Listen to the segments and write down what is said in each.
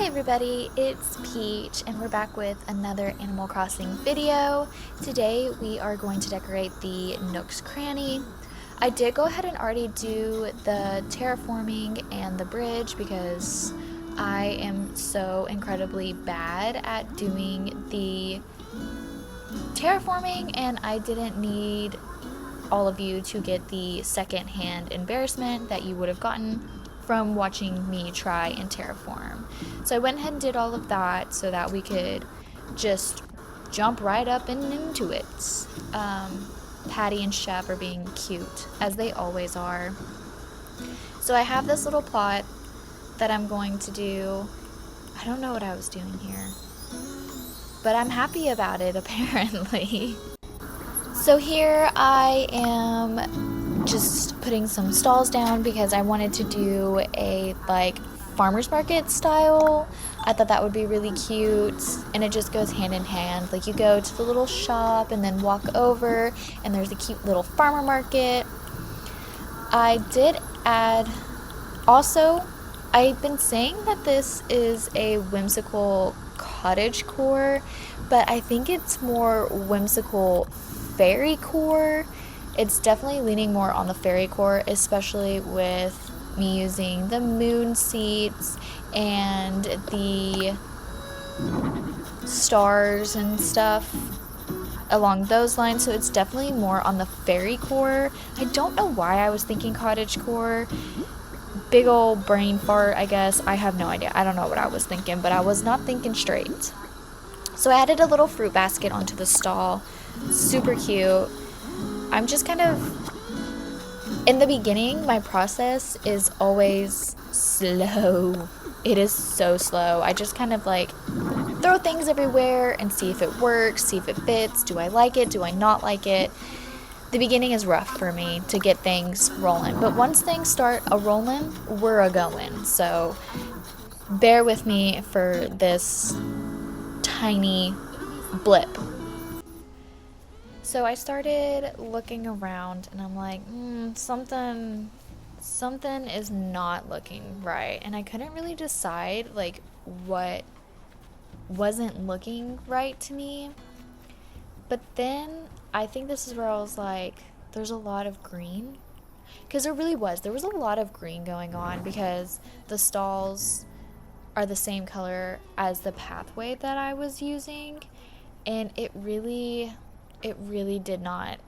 Hey everybody, it's Peach and we're back with another Animal Crossing video. Today we are going to decorate the Nook's Cranny. I did go ahead and already do the terraforming and the bridge because I am so incredibly bad at doing the terraforming and I didn't need all of you to get the second-hand embarrassment that you would have gotten from watching me try and terraform. So I went ahead and did all of that so that we could just jump right up and into it. Patty and Chef are being cute, as they always are. So I have this little plot that I'm going to do. I don't know what I was doing here, but I'm happy about it apparently. So here I am just putting some stalls down because I wanted to do a farmer's market style. I thought that would be really cute and it just goes hand in hand. Like you go to the little shop and then walk over and there's a cute little farmer market. I did add, also, I've been saying that this is a whimsical cottagecore, but I think it's more whimsical fairy core. It's definitely leaning more on the fairy core, especially with me using the moon seats and the stars and stuff along those lines. So it's definitely more on the fairy core. I don't know why I was thinking cottage core. Big old brain fart, I guess. I have no idea. I don't know what I was thinking, but I was not thinking straight. So I added a little fruit basket onto the stall. Super cute. I'm just kind of, in the beginning, my process is always slow. It is so slow. I just kind of throw things everywhere and see if it works, see if it fits. Do I like it? Do I not like it? The beginning is rough for me to get things rolling, but once things start a-rolling, we're a-going. So bear with me for this tiny blip. So I started looking around and I'm like, something is not looking right. And I couldn't really decide what wasn't looking right to me. But then I think this is where I was like, there's a lot of green. Because there was a lot of green going on because the stalls are the same color as the pathway that I was using. And it really did not.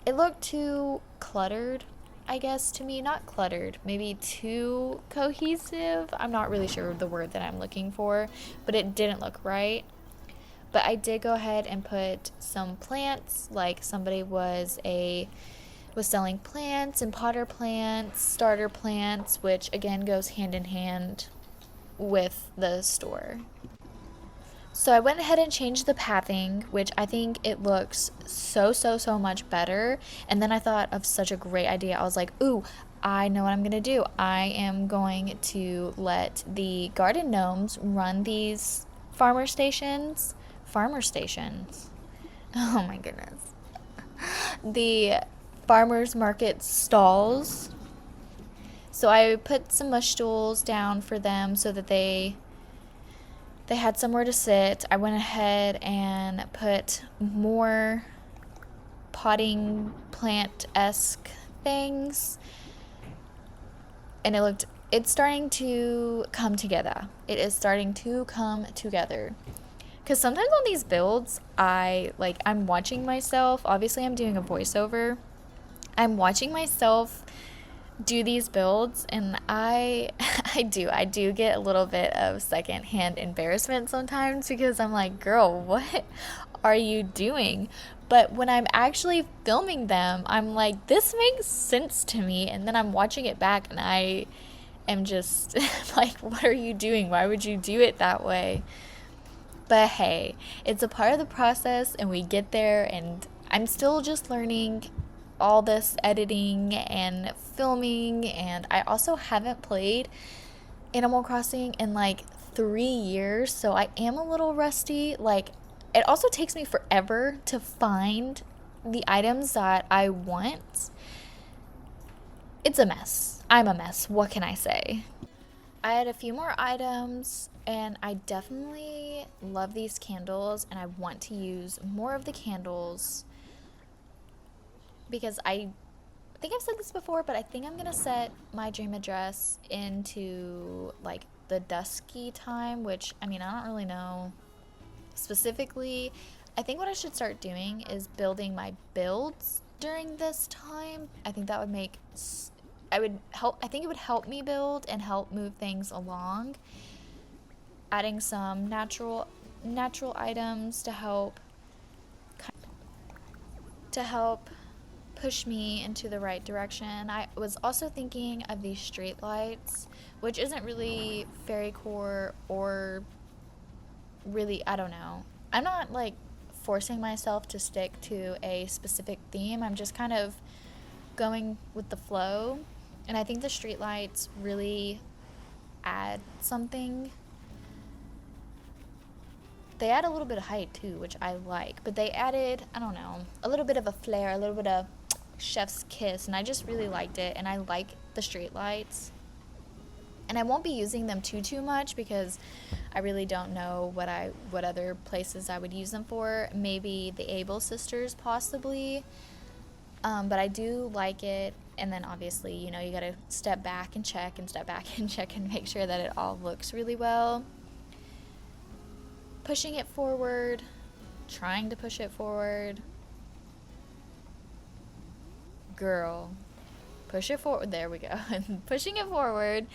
It looked too cluttered, I guess, to me. Not cluttered, maybe too cohesive. I'm not really sure the word that I'm looking for, but it didn't look right. But I did go ahead and put some plants, like somebody was selling plants and potter plants, starter plants, which again goes hand in hand with the store. So I went ahead and changed the pathing, which I think it looks so much better. And then I thought of such a great idea. I was like, ooh, I know what I'm going to do. I am going to let the garden gnomes run these farmer stations. Oh my goodness. The farmer's market stalls. So I put some mush stools down for them so that they had somewhere to sit. I went ahead and put more potting plant-esque things. And it's starting to come together. It is starting to come together. Because sometimes on these builds, I'm watching myself. Obviously, I'm doing a voiceover. I'm watching myself do these builds and I do get a little bit of secondhand embarrassment sometimes because I'm like, girl, what are you doing? But when I'm actually filming them, I'm like, this makes sense to me, and then I'm watching it back and I am just like, what are you doing? Why would you do it that way? But hey, it's a part of the process and we get there, and I'm still just learning all this editing and filming, and I also haven't played Animal Crossing in 3 years, so I am a little rusty. It also takes me forever to find the items that I want. It's a mess. I'm a mess. What can I say? I had a few more items, and I definitely love these candles, and I want to use more of the candles because I think I've said this before, but I think I'm gonna set my dream address into like the dusky time, which I mean, I don't really know specifically. I think what I should start doing is building my builds during this time. I think that would make I think it would help me build and help move things along. Adding some natural items to help push me into the right direction. I was also thinking of these street lights, which isn't really fairy core or really, I don't know. I'm not like forcing myself to stick to a specific theme. I'm just kind of going with the flow. And I think the street lights really add something. They add a little bit of height too, which I like. But they added, I don't know, a little bit of a flair, a little bit of chef's kiss, and I just really liked it. And I like the street lights. And I won't be using them too much because I really don't know what other places I would use them for. Maybe the Able sisters possibly. But I do like it. And then obviously, you know, you gotta step back and check and make sure that it all looks really well. Pushing it forward, trying to push it forward. Girl, push it forward. There we go. Pushing it forward.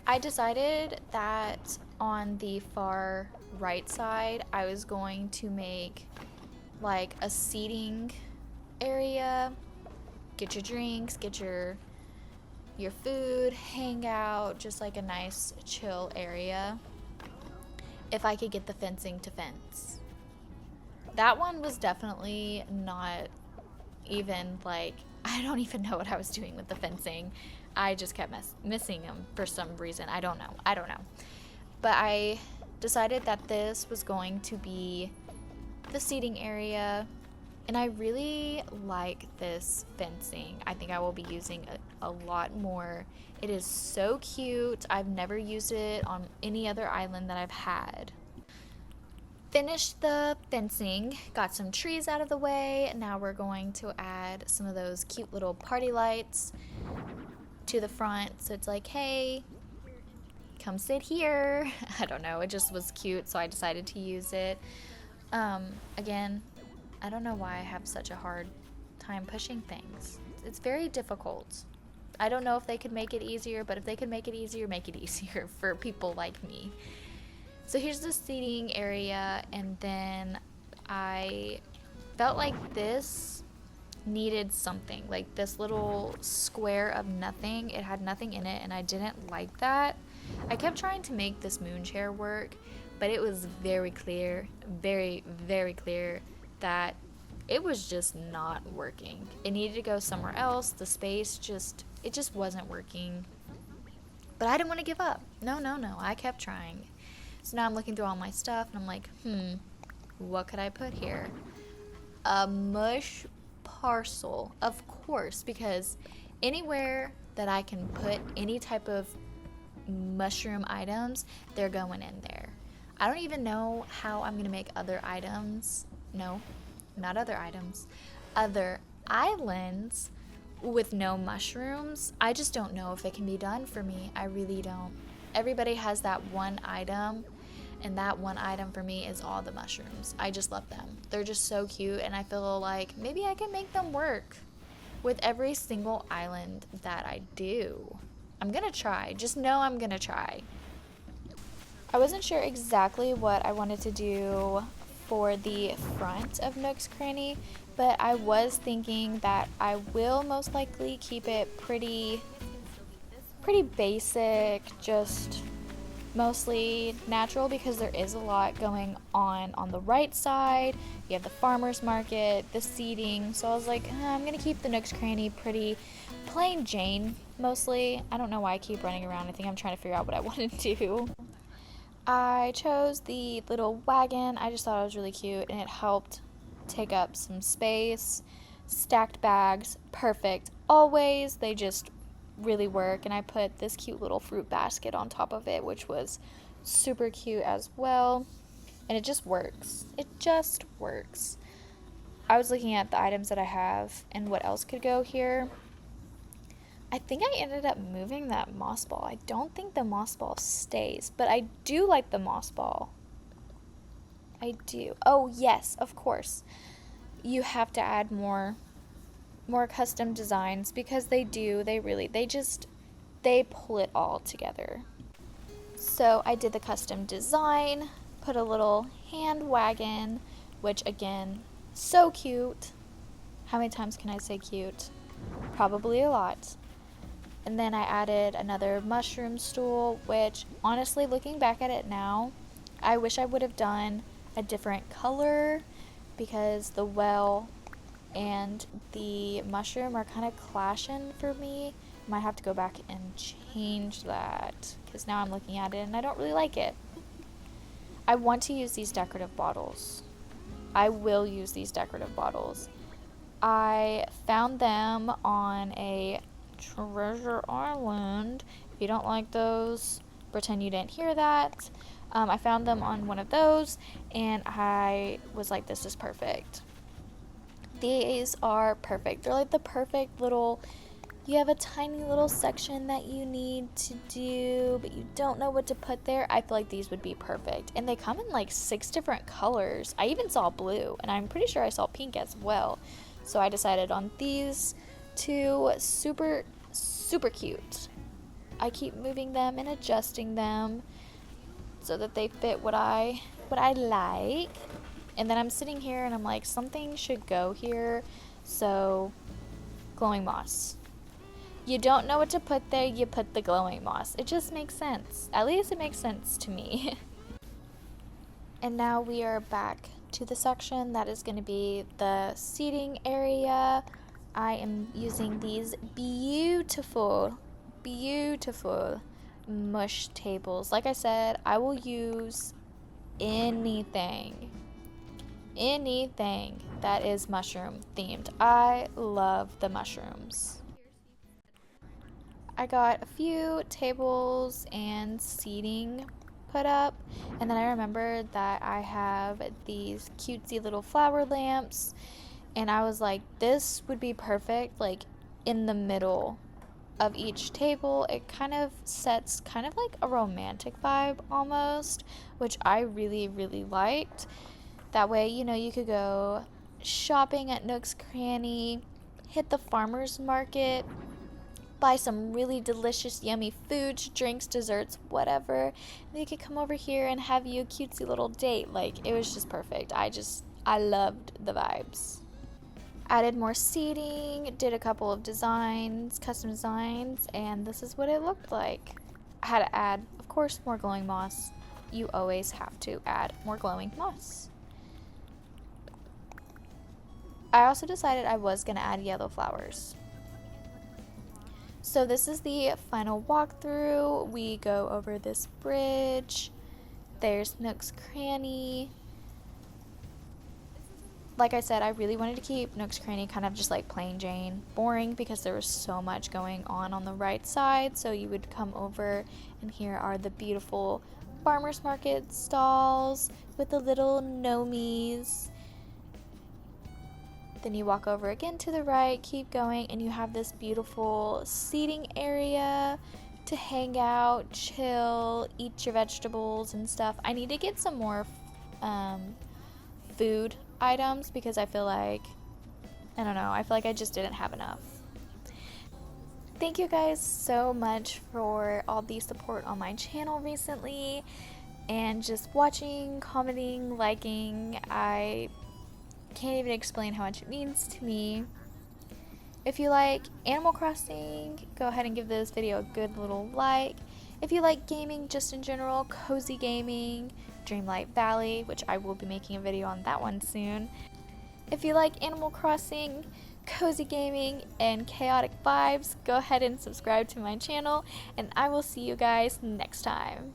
I decided that on the far right side, I was going to make like a seating area. Get your drinks, get your food, hang out, just like a nice chill area. If I could get the fencing to fence. That one was definitely not even like, I don't even know what I was doing with the fencing. I just kept missing them for some reason. I don't know. But I decided that this was going to be the seating area. And I really like this fencing. I think I will be using it a lot more. It is so cute. I've never used it on any other island that I've had. Finished the fencing, got some trees out of the way. Now we're going to add some of those cute little party lights to the front. So it's like, hey, come sit here. I don't know, it just was cute, so I decided to use it. Again, I don't know why I have such a hard time pushing things. It's very difficult. I don't know if they could make it easier, but if they could make it easier for people like me. So here's the seating area, and then I felt like this needed something, like this little square of nothing. It had nothing in it, and I didn't like that. I kept trying to make this moon chair work, but it was very clear, very, very clear that it was just not working. It needed to go somewhere else. The space it just wasn't working. But I didn't want to give up. No. I kept trying. So now I'm looking through all my stuff, and I'm like, what could I put here? A mush parcel, of course, because anywhere that I can put any type of mushroom items, they're going in there. I don't even know how I'm gonna make other items. No, not other items. Other islands with no mushrooms. I just don't know if it can be done for me. I really don't. Everybody has that one item, and that one item for me is all the mushrooms. I just love them. They're just so cute, and I feel like maybe I can make them work with every single island that I do. I'm gonna try. Just know I'm gonna try. I wasn't sure exactly what I wanted to do for the front of Nook's Cranny, but I was thinking that I will most likely keep it pretty basic, just mostly natural, because there is a lot going on the right side. You have the farmer's market, the seating, so I was like, I'm gonna keep the Nook's Cranny pretty plain Jane mostly. I don't know why I keep running around. I think I'm trying to figure out what I want to do. I chose the little wagon. I just thought it was really cute, and it helped take up some space. Stacked bags, perfect always. They just really work. And I put this cute little fruit basket on top of it, which was super cute as well. And it just works. It just works. I was looking at the items that I have and what else could go here. I think I ended up moving that moss ball. I don't think the moss ball stays, but I do like the moss ball. I do. Oh, yes, of course. You have to add more custom designs because they pull it all together. So I did the custom design, put a little hand wagon, which again, so cute. How many times can I say cute? Probably a lot. And then I added another mushroom stool, which honestly, looking back at it now, I wish I would have done a different color because the well and the mushroom are kind of clashing for me. Might have to go back and change that because now I'm looking at it and I don't really like it. I want to use these decorative bottles. I will use these decorative bottles. I found them on a treasure island. If you don't like those, pretend you didn't hear that. I found them on one of those and I was like, this is perfect. These are perfect. They're like the perfect little, you have a tiny little section that you need to do, but you don't know what to put there. I feel like these would be perfect. And they come in like 6 different colors. I even saw blue, and I'm pretty sure I saw pink as well. So I decided on these 2. Super, super cute. I keep moving them and adjusting them so that they fit what I like. And then I'm sitting here and I'm like, something should go here. So, glowing moss. You don't know what to put there, you put the glowing moss. It just makes sense. At least it makes sense to me. And now we are back to the section that is going to be the seating area. I am using these beautiful mush tables. Like I said, I will use anything that is mushroom themed. I love the mushrooms. I got a few tables and seating put up, and then I remembered that I have these cutesy little flower lamps, and I was like, this would be perfect like in the middle of each table. It kind of sets kind of like a romantic vibe almost, which I really liked. That way, you know, you could go shopping at Nook's Cranny, hit the farmer's market, buy some really delicious, yummy foods, drinks, desserts, whatever. And you could come over here and have you a cutesy little date. Like, it was just perfect. I loved the vibes. Added more seating, did a couple of designs, custom designs, and this is what it looked like. I had to add, of course, more glowing moss. You always have to add more glowing moss. I also decided I was going to add yellow flowers. So this is the final walkthrough. We go over this bridge. There's Nook's Cranny. Like I said, I really wanted to keep Nook's Cranny kind of just like plain Jane, boring, because there was so much going on the right side. So you would come over and here are the beautiful farmers market stalls with the little gnomies. Then you walk over again to the right, keep going, and you have this beautiful seating area to hang out, chill, eat your vegetables and stuff. I need to get some more food items because I feel like I just didn't have enough. Thank you guys so much for all the support on my channel recently and just watching, commenting, liking. I can't even explain how much it means to me. If you like Animal Crossing, go ahead and give this video a good little like. If you like gaming just in general, cozy gaming, Dreamlight Valley, which I will be making a video on that one soon. If you like Animal Crossing, cozy gaming, and chaotic vibes, go ahead and subscribe to my channel, and I will see you guys next time.